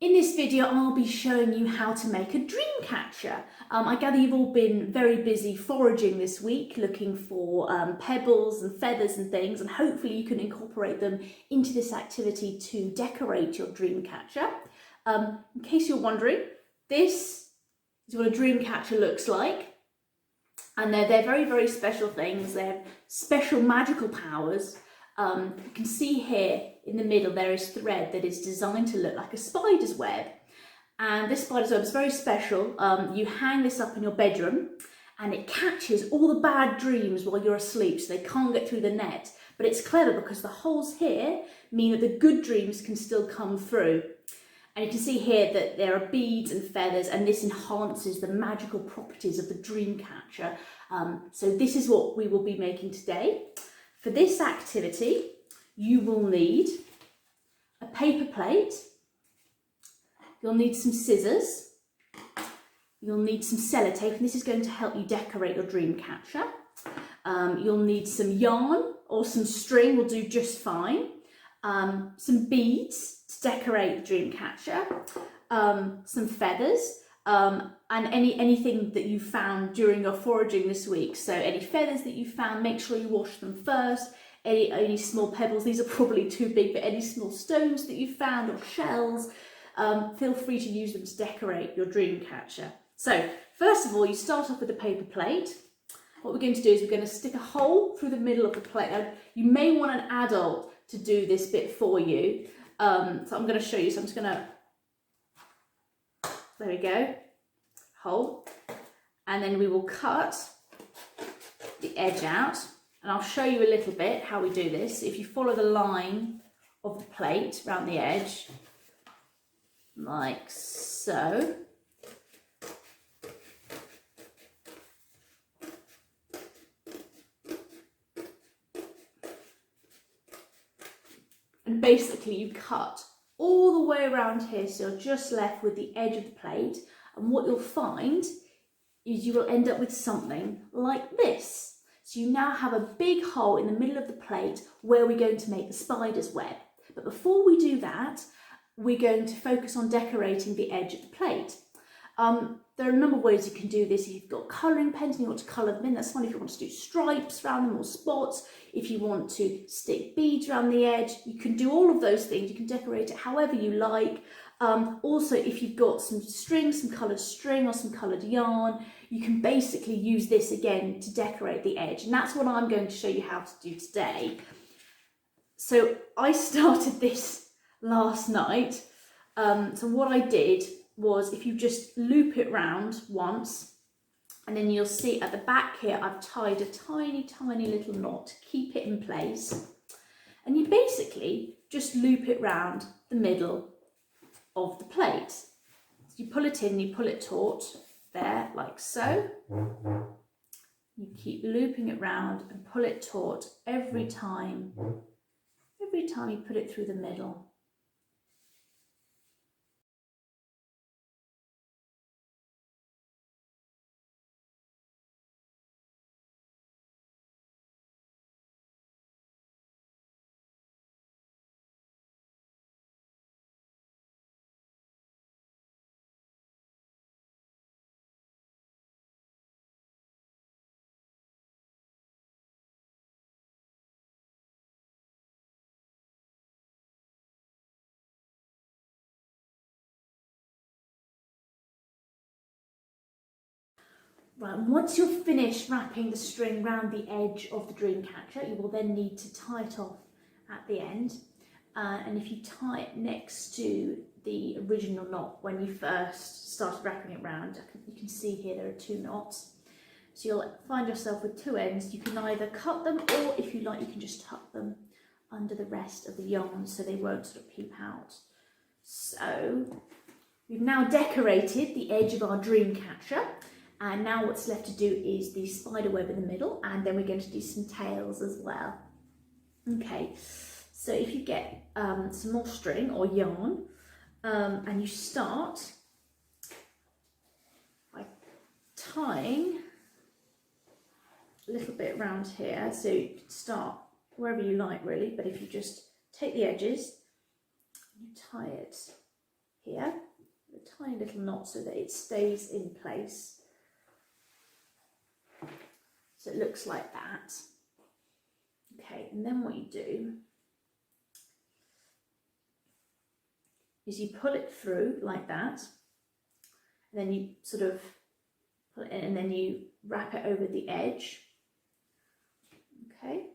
In this video, I'll be showing you how to make a dream catcher. I gather you've all been very busy foraging this week, looking for pebbles and feathers and things, and hopefully you can incorporate them into this activity to decorate your dream catcher. In case you're wondering, this is what a dream catcher looks like. And they're very, very special things. They have special magical powers. You can see here in the middle there is thread that is designed to look like a spider's web, and this spider's web is very special. You hang this up in your bedroom and it catches all the bad dreams while you're asleep, so they can't get through the net. But it's clever because the holes here mean that the good dreams can still come through. And you can see here that there are beads and feathers, and this enhances the magical properties of the dream catcher. So this is what we will be making today. For this activity, you will need a paper plate, you'll need some scissors, you'll need some sellotape, and this is going to help you decorate your dream catcher. You'll need some yarn or some string will do just fine, some beads to decorate the dream catcher, some feathers, and anything that you found during your foraging this week. So any feathers that you found, make sure you wash them first. Any small pebbles, these are probably too big, but any small stones that you found or shells, feel free to use them to decorate your dream catcher. So first of all, you start off with a paper plate. What we're going to do is we're going to stick a hole through the middle of the plate. Now, you may want an adult to do this bit for you. So I'm going to show you. So I'm just going to, there we go, hole. And then we will cut the edge out. And I'll show you a little bit how we do this. If you follow the line of the plate around the edge, like so. And basically you cut all the way around here, so you're just left with the edge of the plate. And what you'll find is you will end up with something like this. So you now have a big hole in the middle of the plate where we're going to make the spider's web. But before we do that, we're going to focus on decorating the edge of the plate. There are a number of ways you can do this. If you've got colouring pens and you want to colour them in, that's fine. If you want to do stripes around them or spots, if you want to stick beads around the edge, you can do all of those things. You can decorate it however you like. Also, if you've got some string, some coloured string or some coloured yarn, you can basically use this again to decorate the edge. And that's what I'm going to show you how to do today. So I started this last night. So what I did was, if you just loop it round once, and then you'll see at the back here, I've tied a tiny, tiny little knot to keep it in place. And you basically just loop it round the middle of the plate. So you pull it in, you pull it taut, there, like so. You keep looping it round and pull it taut every time you put it through the middle. Right, once you're finished wrapping the string round the edge of the dream catcher, you will then need to tie it off at the end. And if you tie it next to the original knot when you first started wrapping it round, you can see here there are two knots. So you'll find yourself with two ends. You can either cut them, or if you like, you can just tuck them under the rest of the yarn so they won't sort of peep out. So we've now decorated the edge of our dream catcher. And now what's left to do is the spider web in the middle, and then we're going to do some tails as well. Okay, so if you get some more string or yarn, and you start by tying a little bit around here, so you can start wherever you like really, but if you just take the edges, you tie it here, a tiny little knot so that it stays in place. So it looks like that. Okay, and then what you do is you pull it through like that, and then you sort of pull it in, and then you wrap it over the edge. Okay,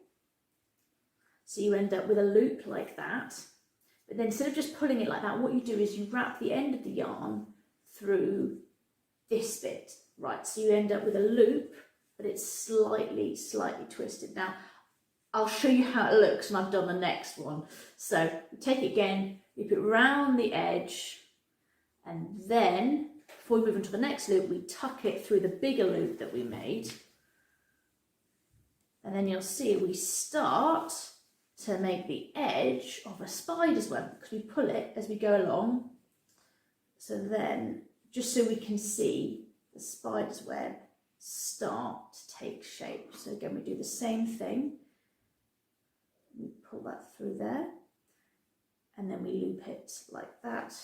so you end up with a loop like that. But then instead of just pulling it like that, what you do is you wrap the end of the yarn through this bit, right? So you end up with a loop, but it's slightly twisted. Now, I'll show you how it looks when I've done the next one. So you take it again, loop it round the edge, and then before we move on to the next loop, we tuck it through the bigger loop that we made. And then you'll see we start to make the edge of a spider's web, because we pull it as we go along. So then, just so we can see the spider's web start to take shape. So again, we do the same thing. We pull that through there, and then we loop it like that.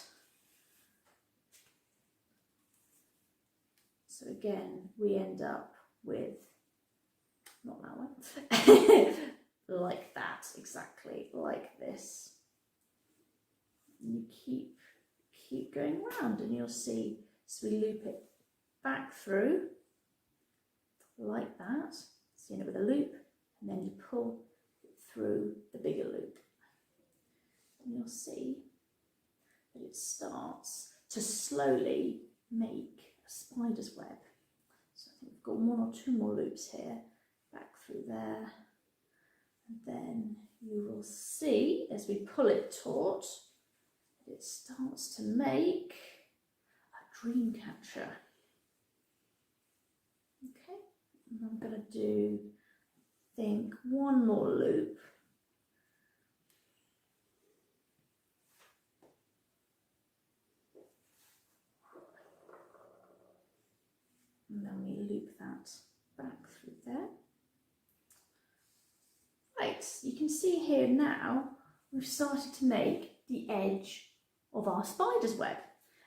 So again, we end up with, not that one, like that, exactly like this. And you keep going round, and you'll see, so we loop it back through like that. So you end up with a loop, and then you pull it through the bigger loop. And you'll see that it starts to slowly make a spider's web. So I think we've got one or two more loops here, back through there. And then you will see, as we pull it taut, it starts to make a dream catcher. Okay, and I'm going to do, I think, one more loop. And then we loop that back through there. Right, you can see here now we've started to make the edge of our spider's web.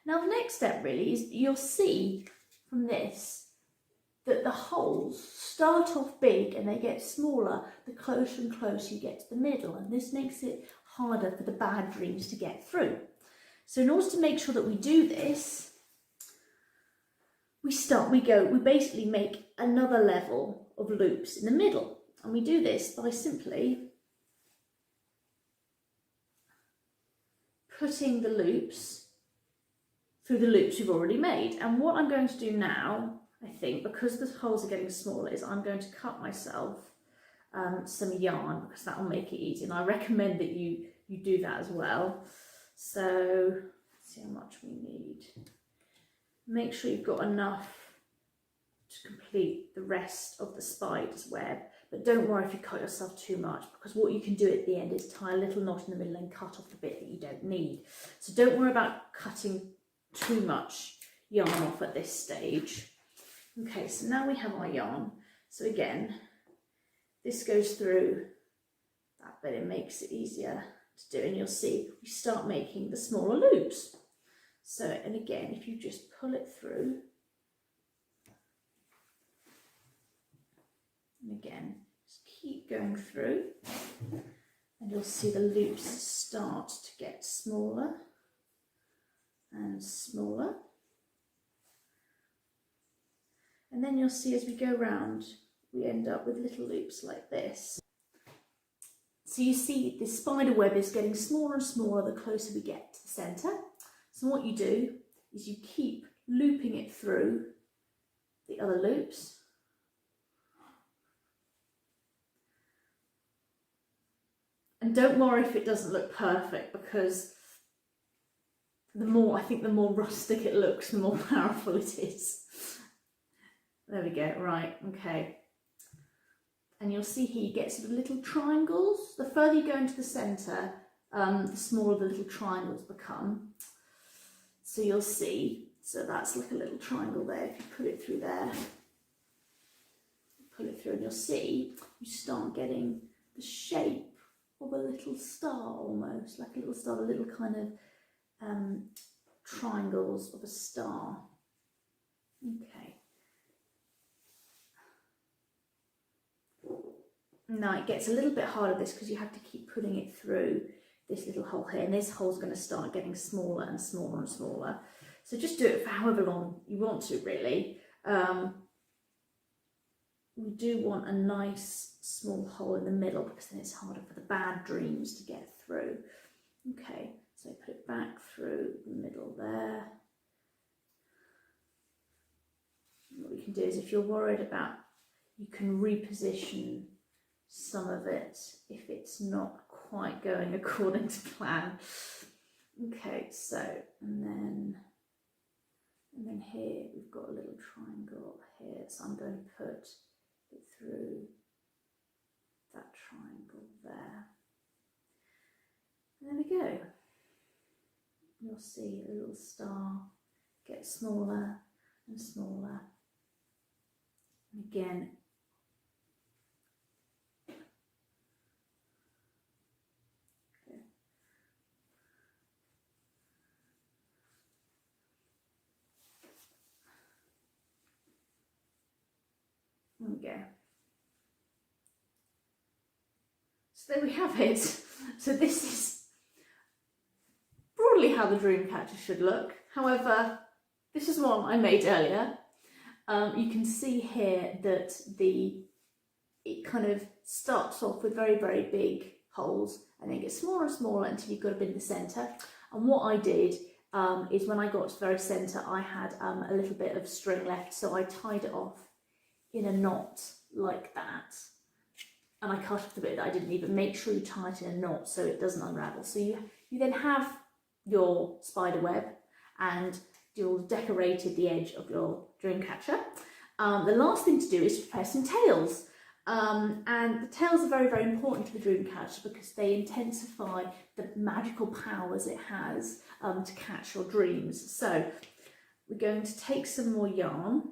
Now the next step really is, you'll see from this that the holes start off big and they get smaller the closer and closer you get to the middle, and this makes it harder for the bad dreams to get through. So in order to make sure that we do this, we basically make another level of loops in the middle. And we do this by simply putting the loops through the loops we've already made. And what I'm going to do now, I think, because the holes are getting smaller, is I'm going to cut myself some yarn, because that will make it easy. And I recommend that you do that as well. So let's see how much we need. Make sure you've got enough to complete the rest of the spider's web. But don't worry if you cut yourself too much, because what you can do at the end is tie a little knot in the middle and cut off the bit that you don't need. So don't worry about cutting too much yarn off at this stage. Okay, so now we have our yarn. So again, this goes through that bit, it makes it easier to do, and you'll see we start making the smaller loops. So, and again, if you just pull it through, and again, just keep going through, and you'll see the loops start to get smaller and smaller. And then you'll see as we go round, we end up with little loops like this. So you see the spider web is getting smaller and smaller the closer we get to the centre. So what you do is you keep looping it through the other loops. And don't worry if it doesn't look perfect, because the more rustic it looks, the more powerful it is. There we go, right, okay. And you'll see here you get sort of little triangles. The further you go into the centre, the smaller the little triangles become. So you'll see, so that's like a little triangle there. If you put it through there, pull it through, and you'll see you start getting the shape of a little star, almost like a little star, a little kind of triangles of a star. Okay. Now it gets a little bit harder this because you have to keep putting it through this little hole here, and this hole's going to start getting smaller and smaller and smaller. So just do it for however long you want to, really. We do want a nice small hole in the middle because then it's harder for the bad dreams to get through. Okay, so put it back through the middle there. What we can do is, if you're worried about, you can reposition some of it if it's not quite going according to plan. Okay, so and then here we've got a little triangle here, so I'm going to put it through that triangle there. And there we go. You'll see a little star get smaller and smaller. And again, there we go. So there we have it. So this is broadly how the Dreamcatcher should look. However, this is one I made earlier. You can see here that it kind of starts off with very, very big holes and then gets smaller and smaller until you've got a bit in the centre. And what I did is, when I got to the very centre, I had a little bit of string left, so I tied it off in a knot like that. And I cut off the bit that I didn't need, but make sure you tie it in a knot so it doesn't unravel. So you then have your spider web and you've decorated the edge of your Dreamcatcher. The last thing to do is prepare some tails. And the tails are very, very important to the Dreamcatcher because they intensify the magical powers it has to catch your dreams. So we're going to take some more yarn.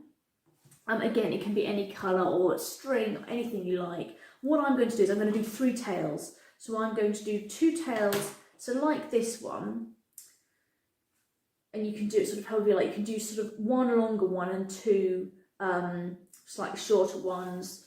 Again, it can be any colour or string or anything you like. What I'm going to do is I'm going to do 3 tails. So I'm going to do 2 tails, so like this one, and you can do it sort of however you like. You can do sort of 1 longer one and 2 slightly shorter ones,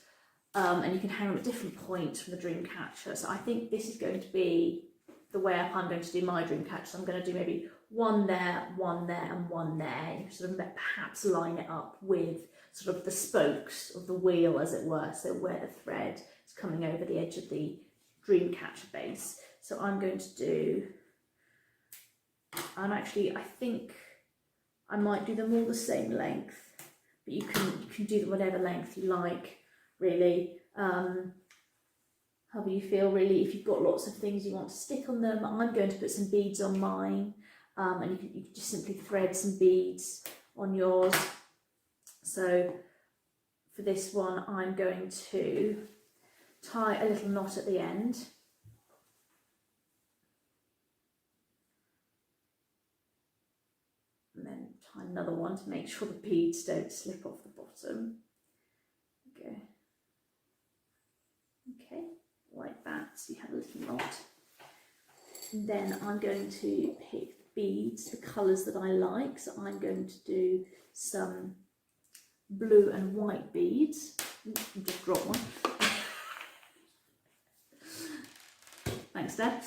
and you can hang them at different points from the Dreamcatcher. So I think this is going to be the way up I'm going to do my Dreamcatcher. So I'm going to do maybe 1 there, 1 there and 1 there. You sort of perhaps line it up with sort of the spokes of the wheel, as it were, so where the thread is coming over the edge of the Dreamcatcher base. So I'm going to do, I think I might do them all the same length, but you can do them whatever length you like, really. However you feel, really. If you've got lots of things you want to stick on them, I'm going to put some beads on mine, and you can just simply thread some beads on yours. So for this one, I'm going to tie a little knot at the end. And then tie another one to make sure the beads don't slip off the bottom. Okay, like that, so you have a little knot. And then I'm going to pick beads, the colours that I like. So I'm going to do some blue and white beads. Oops, I just dropped one. Thanks, Dad.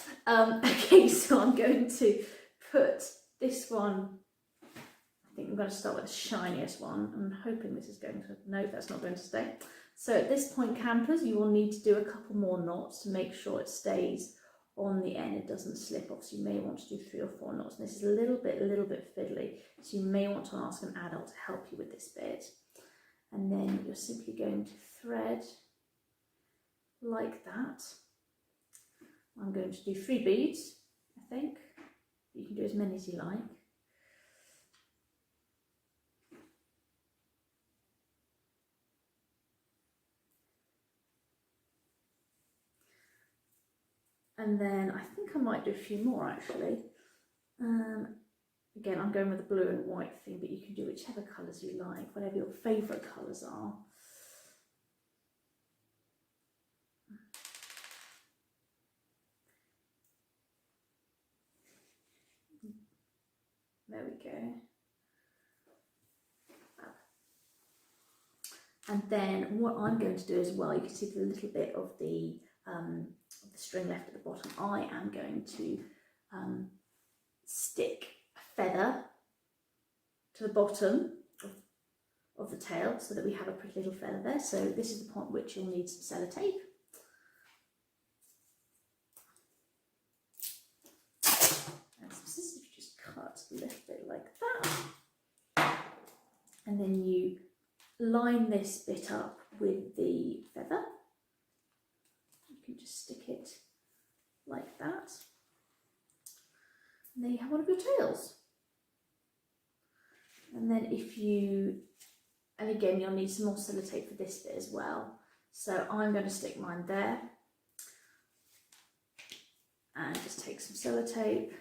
Okay, so I'm going to put this one, I think I'm going to start with the shiniest one. I'm hoping this is going to, no, that's not going to stay. So at this point, campers, you will need to do a couple more knots to make sure it stays on the end, it doesn't slip off. So you may want to do 3 or 4 knots. And this is a little bit fiddly, so you may want to ask an adult to help you with this bit. And then you're simply going to thread like that. I'm going to do 3 beads, I think. You can do as many as you like. And then I think I might do a few more, actually. Again, I'm going with the blue and white thing, but you can do whichever colours you like, whatever your favourite colours are. There we go. And then what I'm going to do as well, you can see the little bit of the string left at the bottom. I am going to stick a feather to the bottom of the tail so that we have a pretty little feather there. So this is the point which you'll need some sellotape. And some scissors, just cut a little bit like that. And then you line this bit up with the feather. You can just stick it like that. And there you have one of your tails. And then and again you'll need some more sellotape for this bit as well. So I'm going to stick mine there. And just take some sellotape.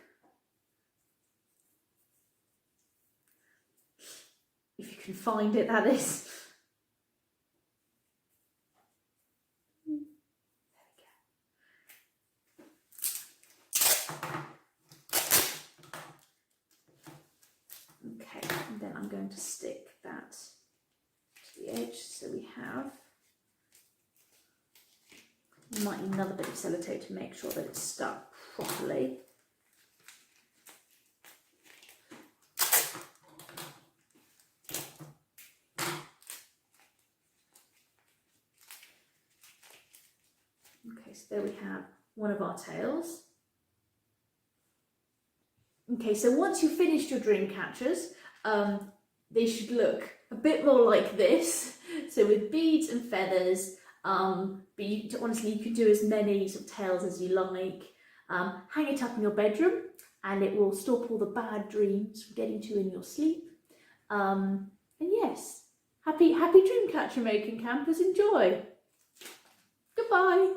If you can find it, that is. Okay, and then I'm going to stick that to the edge so we have. You might need another bit of sellotape to make sure that it's stuck properly. Okay, so there we have one of our tails. Okay, so once you've finished your dream catchers, they should look a bit more like this. So with beads and feathers, but honestly, you could do as many sort of tails as you like. Hang it up in your bedroom and it will stop all the bad dreams from getting to you in your sleep. And yes, happy dream catcher making, campers. Enjoy. Goodbye.